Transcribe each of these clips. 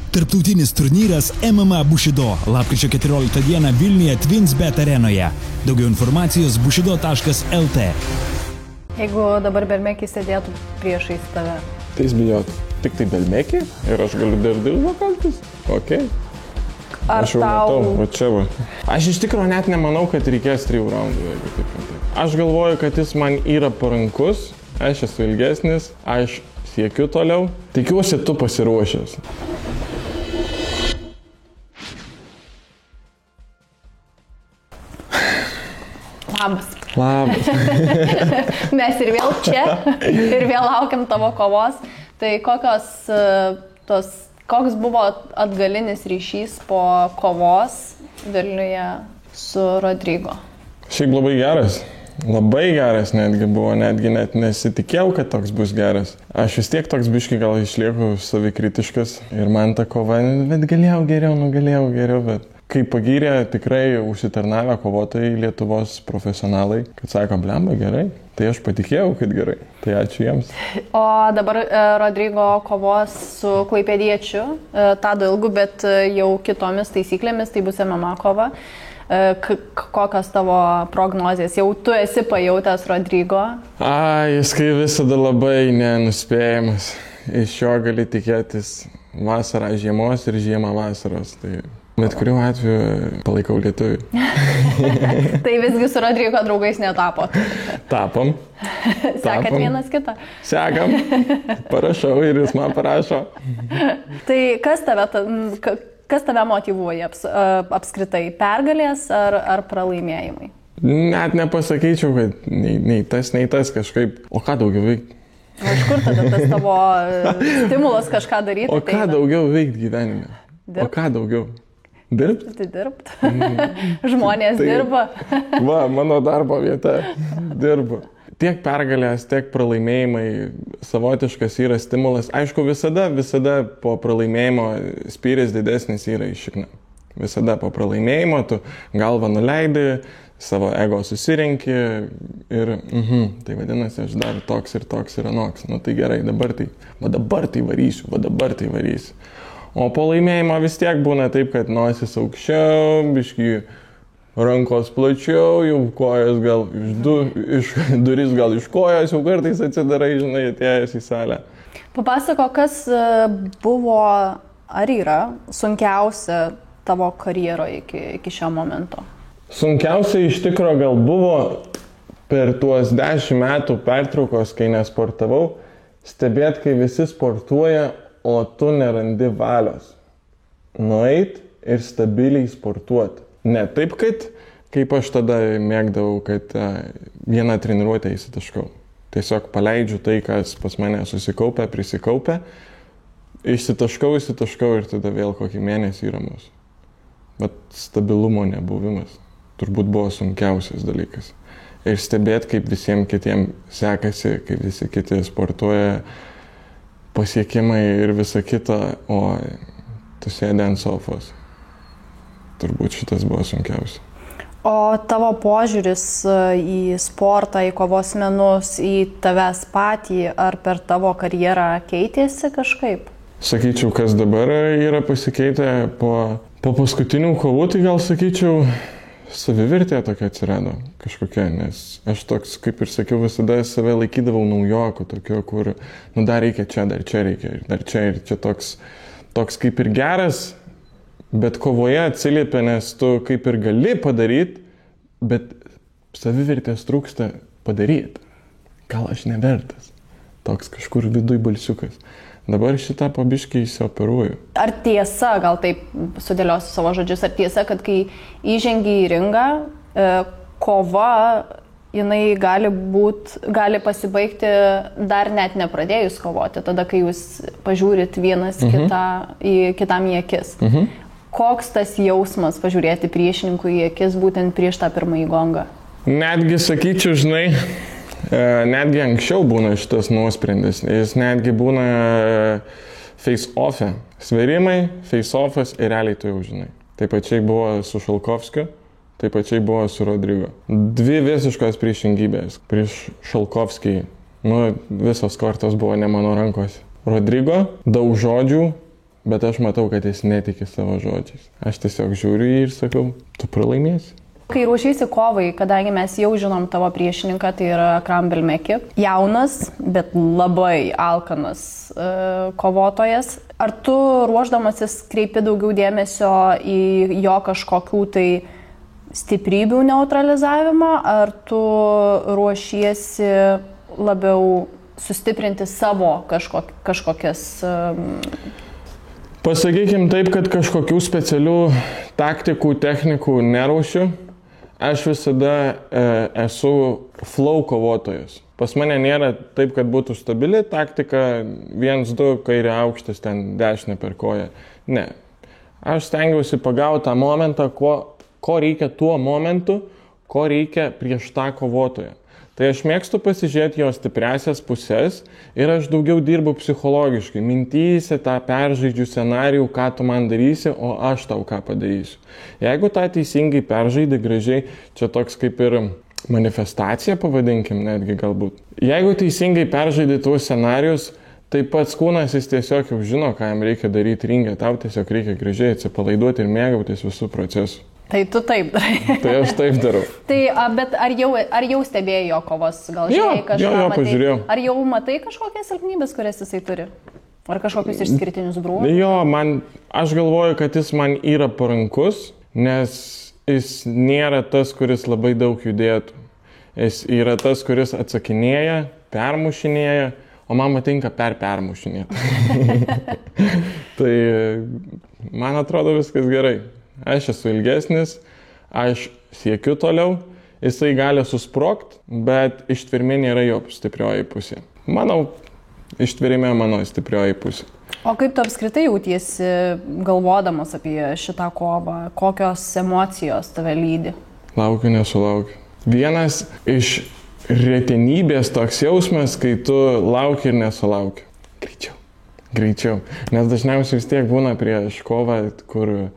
Tarptautinis turnyras MMA Bushido. Lapkričio 14 dieną Vilniuje TwinsBet arenoje. Daugiau informacijos bushido.lt. Jeigu dabar Belmekis sėdėtų priešais tave. Tai jis bijotų. Tik tai Belmekį ir aš galiu dar dilbo kaltis. Ok. Ar aš jau tau... matau, va čia va. Aš iš tikrųjų net nemanau, kad reikės 3 raundų, jeigu taip. Aš galvoju, kad jis man yra parankus, aš esu ilgesnis, aš siekiu toliau. Tikiuosi, tu pasiruošęs. Labas. Labas. Mes ir vėl čia, ir vėl laukiam tavo kovos. Tai koks buvo atgalinis ryšys po kovos Vilniuje su Rodrigo? Šiaip labai geras. Labai geras netgi buvo, netgi net nesitikėjau, kad toks bus geras. Aš vis tiek toks biški gal išlieku savikritiškas ir man ta kova, bet galėjau geriau, bet kai pagyrė tikrai užsitarnavę kovotojai Lietuvos profesionalai, kad sako, blemba, gerai, tai aš patikėjau, kad gerai. Tai ačiū jiems. O dabar Rodrigo kovos su klaipėdiečiu, Tadu Ilgu, bet jau kitomis taisyklėmis, tai bus MMA kova. Kokios tavo prognozijas? Jau tu esi pajautęs Rodrigo? Jis kai visada labai nenuspėjamas. Iš jo gali tikėtis vasarą žiemos ir žiemą vasaros. Tai bet kuriuo atveju palaikau lietuvį. Tai visgi su Rodrigo draugais netapot? Tapom. Sekat vienas kitą? Sekam. Parašau ir jis man parašo. Tai kas tave motyvuoja apskritai? Pergalės ar pralaimėjimai? Net nepasakyčiau, kad nei tas kažkaip. O ką daugiau veikti? Iš kur tada tas tavo stimulas kažką daryti? O ką daugiau veikti gyvenime? O ką daugiau? Dirbti? Tai dirbti. Žmonės dirba. Va, mano darbo vieta. Dirbu. Tiek pergalės, tiek pralaimėjimai savotiškas yra stimulas. Aišku, visada po pralaimėjimo spyris didesnis yra iš šikna. Visada po pralaimėjimo tu galvą nuleidi, savo ego susirenki ir tai vadinasi, aš dar toks ir anoks. Nu tai gerai, dabar tai varysiu. O po laimėjimo vis tiek būna taip, kad nosis aukščiau, biškį rankos plačiau, jau kojas gal duris gal iš kojas, jau kartais atsidarai, žinai, atėjęs į salę. Papasako, kas buvo ar yra sunkiausia tavo karjeroje iki šio momento? Sunkiausia iš tikro gal buvo per tuos 10 metų pertraukos, kai nesportavau, stebėti, kai visi sportuoja, o tu nerandi valios. Nueit ir stabiliai sportuoti. Ne taip, kaip aš tada mėgdavau, kad vieną treniruotę įsitaškau. Tiesiog paleidžiu tai, kas pas mane prisikaupia, išsitaškau ir tada vėl kokį mėnesį ramus. Bet stabilumo nebuvimas turbūt buvo sunkiausias dalykas. Ir stebėti, kaip visiems kitiems sekasi, kaip visi kiti sportuoja, pasiekimai ir visa kita, o tu sėdė ant sofos. Turbūt šitas buvo sunkiausia. O tavo požiūris į sportą, į kovos menus, į tavęs patį, ar per tavo karjerą keitėsi kažkaip? Sakyčiau, kas dabar yra pasikeitę po paskutinių kovų, tai gal sakyčiau, savivertė tokia atsirado kažkokia, nes aš toks, kaip ir sakiau, visada save laikydavau naujoku, tokio, kur, dar reikia čia, dar čia reikia, dar čia ir čia toks kaip ir geras, bet kovoje atsiliepia, nes tu kaip ir gali padaryti, bet savivertės trūksta padaryti. Gal aš nevertas. Toks kažkur viduj balsiukas. Dabar šitą pabiškį įsioperuoju. Ar tiesa, gal taip sudėliosiu savo žodžius, ar tiesa, kad kai įžengi į ringą, kova, jinai gali pasibaigti dar net nepradėjus kovoti, tada kai jūs pažiūrit vienas kitam į akis. Koks tas jausmas pažiūrėti priešininkui į akis būtent prieš tą pirmąjį gongą? Netgi sakyčiau, žinai, netgi anksčiau būna šitas nuosprendis. Jis netgi būna face-off'e. Sverimai, face-off'as ir realiai tu jau žinai. Taip pačiai buvo su Šalkovskiu, taip pačiai buvo su Rodrigo. 2 visiškos priešingybės. Prieš Šalkovskį, visos kortos buvo ne mano rankose. Rodrigo, daug žodžių, bet aš matau, kad jis netiki savo žodžiais. Aš tiesiog žiūriu jį ir sakau, tu pralaimėsi. Kai ruošėsi kovai, kadangi mes jau žinom tavo priešininką, tai yra Akram Belmeki, jaunas, bet labai alkanas kovotojas. Ar tu ruošdamasis kreipi daugiau dėmesio į jo kažkokių tai stiprybių neutralizavimą, ar tu ruošiesi labiau sustiprinti savo kažkokias... Pasakykim taip, kad kažkokių specialių taktikų, technikų neruošiu. Aš visada esu flow kovotojas. Pas mane nėra taip, kad būtų stabili taktika, 1-2, kairė aukštas, ten dešinė per koją. Ne. Aš stengiausi pagauti tą momentą, ko reikia tuo momentu, ko reikia prieš tą kovotoją. Tai aš mėgstu pasižiūrėti jo stipriasias pusės ir aš daugiau dirbu psichologiškai. Mintyse tą peržaidžiu scenarijų, ką tu man darysi, o aš tau ką padarysiu. Jeigu tą teisingai peržaidai gražiai, čia toks kaip ir manifestacija, pavadinkim netgi galbūt. Jeigu teisingai peržaidai tuos scenarijus, tai pats kūnas jis tiesiog jau žino, ką jam reikia daryti ringe. Tau tiesiog reikia gražiai atsipalaiduoti ir mėgautis visų procesų. Tai tu taip darai. Tai aš taip darau. Tai, bet ar jau stebėjai jo kovos? Gal žiūrėjai kažką? Jo, pažiūrėjau. Ar jau matai kažkokias silpnybės, kurias jisai turi? Ar kažkokius išskirtinius bruožus? Jo, aš galvoju, kad jis man yra parankus, nes jis nėra tas, kuris labai daug judėtų. Jis yra tas, kuris atsakinėja, permušinėja, o man patinka permušinėti. Tai man atrodo viskas gerai. Aš esu ilgesnis, aš siekiu toliau, jisai gali susprogt, bet ištvermė nėra jo stiprioji pusė. Manau, ištvermė mano stiprioji pusė. O kaip tu apskritai jautiesi galvodamas apie šitą kovą? Kokios emocijos tave lydi? Laukiu, nesulaukiu. Vienas iš retenybės toks jausmas, kai tu lauki ir nesulauki. Greičiau. Nes dažniausiai vis tiek būna prieš kovą, kur,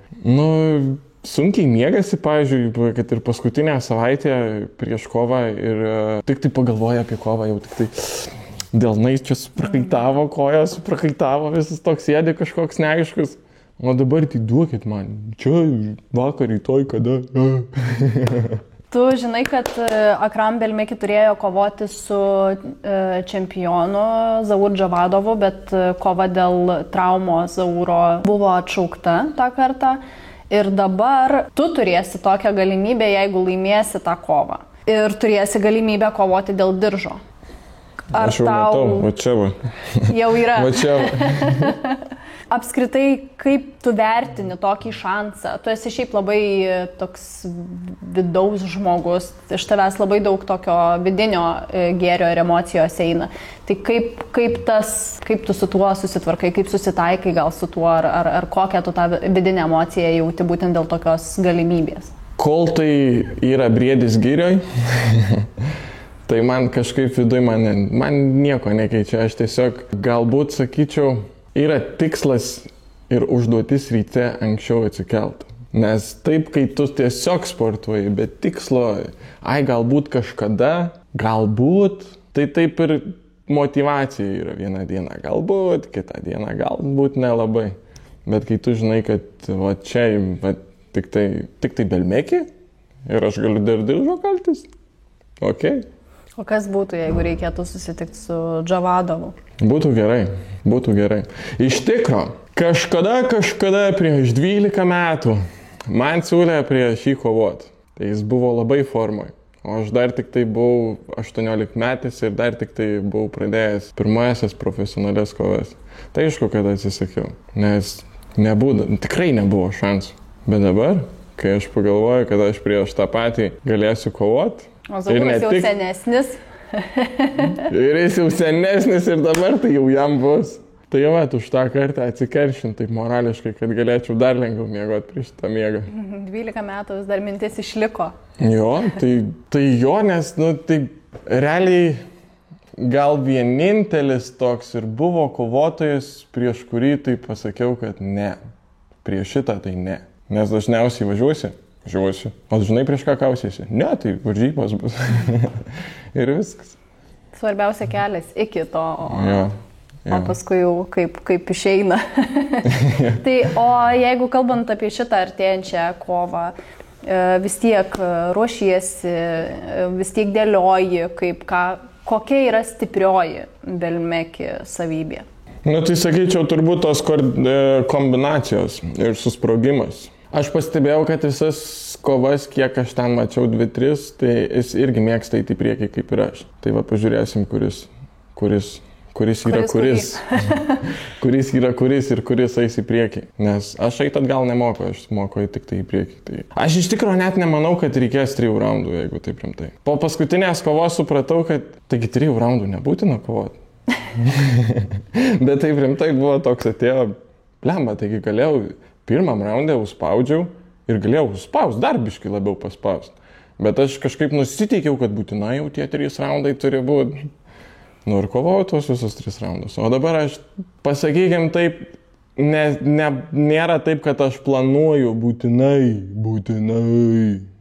sunkiai miegasi, pavyzdžiui, kad ir paskutinę savaitę prieš kovą ir tik tai pagalvoja apie kovą, jau tik tai delnais čia suprakaitavo, kojas suprakaitavo, visas toks sėdi kažkoks neaiškus. O dabar tai duokit man, čia vakar, rytoj, kada. Tu žinai, kad Akram Belmeki turėjo kovoti su čempionu Zaur Džavadovu, bet kova dėl traumos Zauro buvo atšaukta tą kartą. Ir dabar tu turėsi tokią galimybę, jeigu laimėsi tą kovą. Ir turėsi galimybę kovoti dėl diržo. Ar aš jau matau, va čia va. Jau yra. Va čia va. Apskritai, kaip tu vertini tokį šansą? Tu esi šiaip labai toks vidaus žmogus, iš tavęs labai daug tokio vidinio gėrio ir emocijos eina. Tai kaip tu su tuo susitvarkai, kaip susitaikai gal su tuo, ar kokią tu tą vidinę emociją jauti būtent dėl tokios galimybės? Kol tai yra briedis girioj, tai man kažkaip viduj man nieko nekeičia. Aš tiesiog galbūt sakyčiau, yra tikslas ir užduotis ryte anksčiau atsikelt. Nes taip, kai tu tiesiog sportuoji, bet tikslo, galbūt kažkada, galbūt, tai taip ir motivacija yra vieną dieną, galbūt, kitą dieną, galbūt nelabai. Bet kai tu žinai, kad va čia tik tai Belmeki ir aš galiu dar diržo kaltis, okei. O kas būtų, jeigu reikėtų susitikti su Džavadovu? Būtų gerai. Iš tikro, kažkada prieš 12 metų man siūlė prieš jį kovoti. Tai jis buvo labai formoj. O aš dar tik tai buvau 18 metais ir dar tik tai buvau pradėjęs pirmasias profesionalias kovas. Tai aišku, kad atsisakiau, nes tikrai nebuvo šansų. Bet dabar, kai aš pagalvoju, kad aš prieš tą patį galėsiu kovoti, o Zauras jau senesnis. Ir jis jau senesnis ir dabar tai jau jam bus. Tai jau už tą kartą atsikeršint taip morališkai, kad galėčiau dar lengviau miegoti prieš tą miegą. 12 metų vis dar mintis išliko. Jo, tai jo, nes tai realiai gal vienintelis toks ir buvo kovotojas, prieš kurį tai pasakiau, kad ne. Prieš šitą tai ne. Nes dažniausiai važiuosiu. O žinai, prieš ką kausiesi? Ne, tai varžybos bus. Ir viskas. Svarbiausia kelias iki to. Jo. o paskui jau kaip išeina. Tai, o jeigu kalbant apie šitą artėjančią kovą, vis tiek ruošiesi, vis tiek dėlioji, kokia yra stiprioji Belmeki savybė? Tai sakyčiau, turbūt tos kombinacijos ir susprogimas. Aš pastebėjau, kad visas kovas, kiek aš ten mačiau 2-3, tai jis irgi mėgsta į priekį kaip ir aš. Tai va, pažiūrėsim, kuris yra kuris ir kuris eis į priekį. Nes aš eit atgal nemoku, aš moku tik tai į priekį. Tai aš iš tikrųjų net nemanau, kad reikės 3 raundų, jeigu taip rimtai. Po paskutinės kovos supratau, kad taigi 3 raundų nebūtina kovoti. Bet taip rimtai buvo toks atėjo, blemba, taigi galėjau pirmam raunde užspaudžiau ir galėjau užspaust, dar biškai labiau paspaust. Bet aš kažkaip nusiteikiau, kad būtinai jau tie 3 raundai turi būti. Ir kovojau tuos visus 3 raundus. O dabar aš, pasakykim taip, nėra taip, kad aš planuoju būtinai.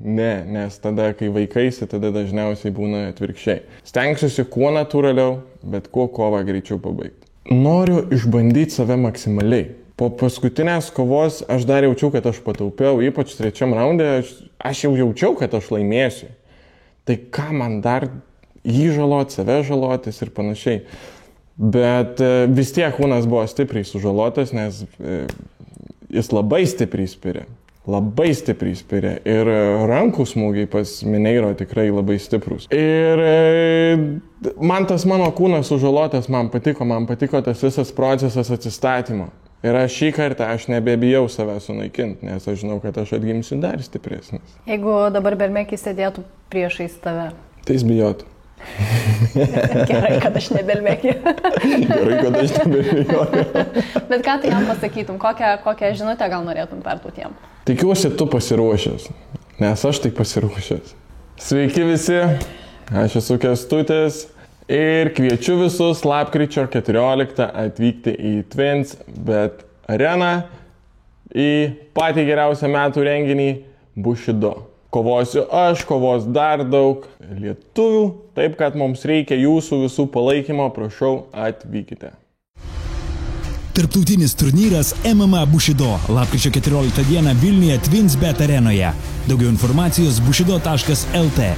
Ne, nes tada, kai vaikaisi, tada dažniausiai būna atvirkščiai. Stengsiuosi kuo natūraliau, bet kuo kovą greičiau pabaigti. Noriu išbandyti save maksimaliai. Po paskutinės kovos aš dar jaučiau, kad aš pataupiau, ypač 3 raunde, aš jau jaučiau, kad aš laimėsiu. Tai ką man dar jį žaloti, save žalotis ir panašiai. Bet vis tiek kūnas buvo stipriai sužalotas, nes jis labai stipriai spirė. Ir rankų smūgiai pas Mineiro tikrai labai stiprus. Ir man tas mano kūnas sužalotas, man patiko tas visas procesas atsistatymo. Ir aš šį kartą nebebijau save sunaikinti, nes aš žinau, kad aš atgimsiu dar stipresnis. Jeigu dabar Belmekis sėdėtų priešais tave. Tai jis bijotų. Gerai, kad aš ne Belmekį. Bet ką tai jam pasakytum? Kokią žinutę gal norėtum perduoti jam? Tikiuosi, tu pasiruošęs, nes aš tai pasiruošęs. Sveiki visi, aš esu Kęstutis. Ir kviečiu visus lapkričio 14 atvykti į TwinSbet areną į patį geriausią metų renginį Bushido. Kovosiu aš, kovos dar daug lietuvių, taip kad mums reikia jūsų visų palaikymo, prašau, atvykite. Tarptautinis turnyras MMA Bushido lapkričio 14 dieną Vilniuje TwinSbet arenoje. Daugiau informacijos bushido.lt.